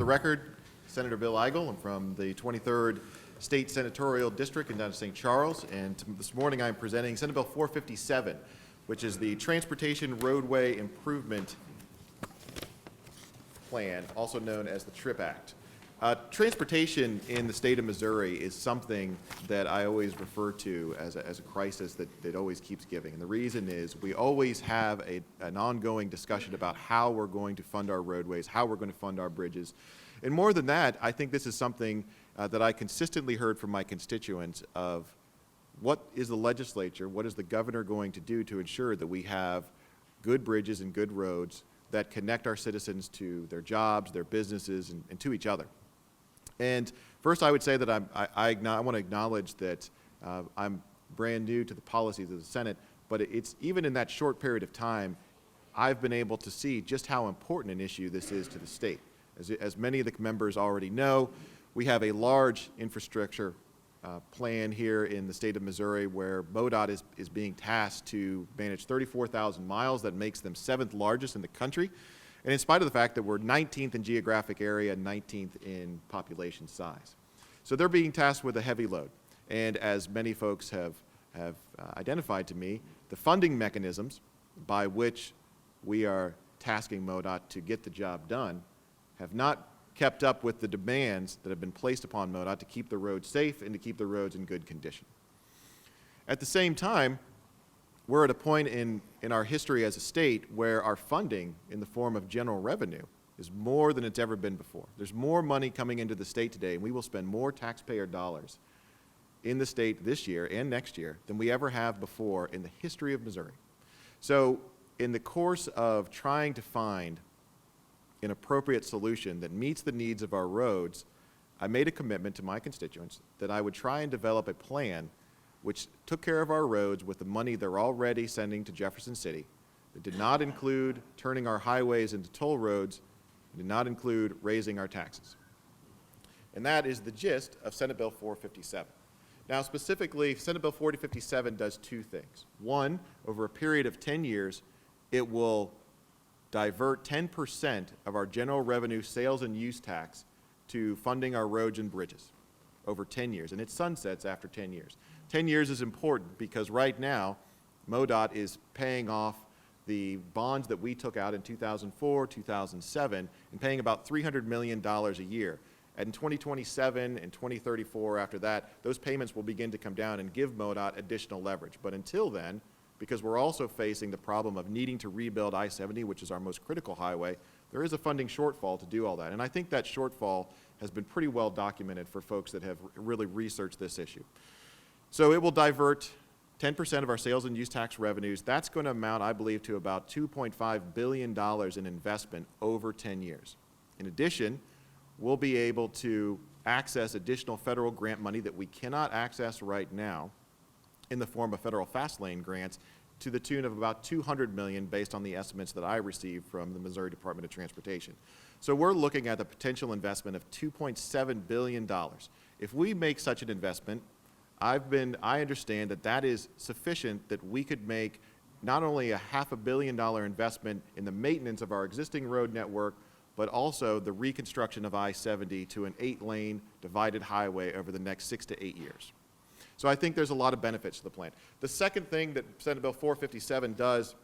the record, Senator Bill Eigel. I'm from the 23rd State Senatorial District in down to St. Charles, and this morning I'm presenting Senate Bill 457, which is the Transportation Roadway Improvement Plan, also known as the TRIP Act. Transportation in the state of Missouri is something that I always refer to as a crisis that always keeps giving. And the reason is we always have an ongoing discussion about how we're going to fund our roadways, how we're going to fund our bridges. And more than that, I think this is something that I consistently heard from my constituents of what is the legislature, what is the governor going to do to ensure that we have good bridges and good roads that connect our citizens to their jobs, their businesses, and to each other. And first, I would say that I want to acknowledge that I'm brand new to the policies of the Senate, but it's even in that short period of time, I've been able to see just how important an issue this is to the state. As many of the members already know, we have a large infrastructure plan here in the state of Missouri where MoDOT is being tasked to manage 34,000 miles. That makes them 7th largest in the country. And in spite of the fact that we're 19th in geographic area, 19th in population size. So they're being tasked with a heavy load. And as many folks have identified to me, the funding mechanisms by which we are tasking MoDOT to get the job done have not kept up with the demands that have been placed upon MoDOT to keep the roads safe and to keep the roads in good condition. At the same time, we're at a point in our history as a state where our funding in the form of general revenue is more than it's ever been before. There's more money coming into the state today, and we will spend more taxpayer dollars in the state this year and next year than we ever have before in the history of Missouri. So in the course of trying to find an appropriate solution that meets the needs of our roads, I made a commitment to my constituents that I would try and develop a plan which took care of our roads with the money they're already sending to Jefferson City. It did not include turning our highways into toll roads. It did not include raising our taxes. And that is the gist of Senate Bill 457. Now specifically, Senate Bill 457 does two things. One, over a period of 10 years, it will divert 10% of our general revenue sales and use tax to funding our roads and bridges over 10 years, and it sunsets after 10 years. 10 years is important because right now, MoDOT is paying off the bonds that we took out in 2004, 2007, and paying about $300 million a year. And in 2027 and 2034 after that, those payments will begin to come down and give MoDOT additional leverage. But until then, because we're also facing the problem of needing to rebuild I-70, which is our most critical highway, there is a funding shortfall to do all that. And I think that shortfall has been pretty well documented for folks that have really researched this issue. So it will divert 10% of our sales and use tax revenues. That's going to amount, I believe, to about $2.5 billion in investment over 10 years. In addition, we'll be able to access additional federal grant money that we cannot access right now in the form of federal fast lane grants to the tune of about $200 million based on the estimates that I received from the Missouri Department of Transportation. So we're looking at a potential investment of $2.7 billion. If we make such an investment, I understand that that is sufficient that we could make not only a $500 million investment in the maintenance of our existing road network, but also the reconstruction of I-70 to an 8-lane divided highway over the next 6 to 8 years. So I think there's a lot of benefits to the plan. The second thing that Senate Bill 457 does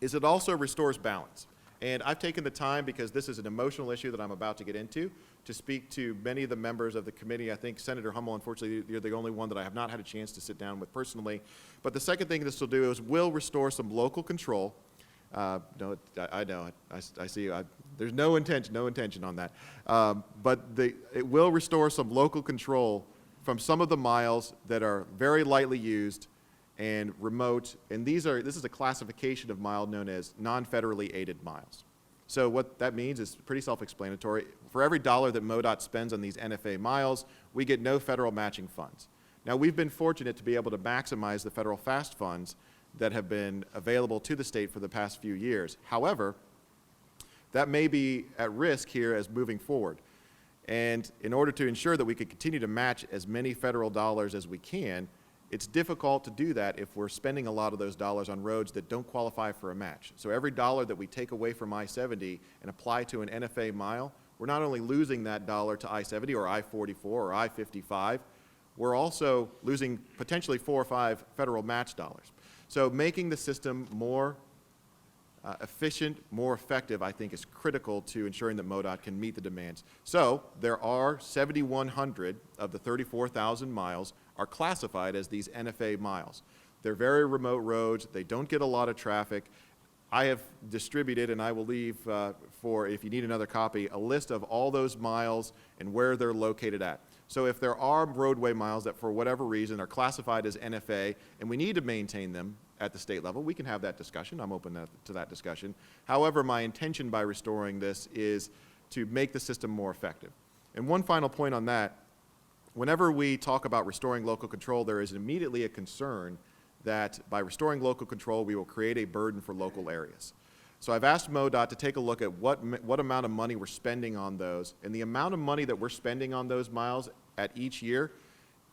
is it also restores balance. And I've taken the time, because this is an emotional issue that I'm about to get into, to speak to many of the members of the committee. I think Senator Hummel, unfortunately, you're the only one that I have not had a chance to sit down with personally. But the second thing this will do is will restore some local control. No, I know, I see, there's no intention on that. But it will restore some local control from some of the miles that are very lightly used and remote, and this is a classification of mile known as non-federally aided miles. So what that means is pretty self-explanatory. For every dollar that MoDOT spends on these NFA miles, we get no federal matching funds. Now we've been fortunate to be able to maximize the federal FAST funds that have been available to the state for the past few years. However, that may be at risk here as moving forward. And in order to ensure that we could continue to match as many federal dollars as we can, it's difficult to do that if we're spending a lot of those dollars on roads that don't qualify for a match. So every dollar that we take away from I-70 and apply to an NFA mile, we're not only losing that dollar to I-70 or I-44 or I-55, we're also losing potentially 4 or 5 federal match dollars. So making the system more efficient, more effective, I think, is critical to ensuring that MoDOT can meet the demands. So there are 7,100 of the 34,000 miles are classified as these NFA miles. They're very remote roads. They don't get a lot of traffic. I have distributed, and I will leave for, if you need another copy, a list of all those miles and where they're located at. So if there are roadway miles that for whatever reason are classified as NFA and we need to maintain them at the state level, we can have that discussion. I'm open to that discussion. However, my intention by restoring this is to make the system more effective. And one final point on that, whenever we talk about restoring local control, there is immediately a concern that by restoring local control, we will create a burden for local areas. So I've asked MoDOT to take a look at what amount of money we're spending on those, and the amount of money that we're spending on those miles at each year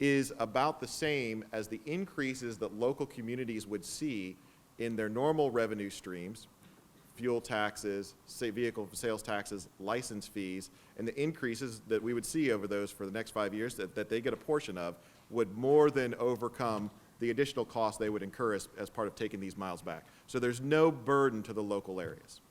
is about the same as the increases that local communities would see in their normal revenue streams, fuel taxes, vehicle sales taxes, license fees, and the increases that we would see over those for the next 5 years that they get a portion of would more than overcome the additional costs they would incur as part of taking these miles back. So there's no burden to the local areas.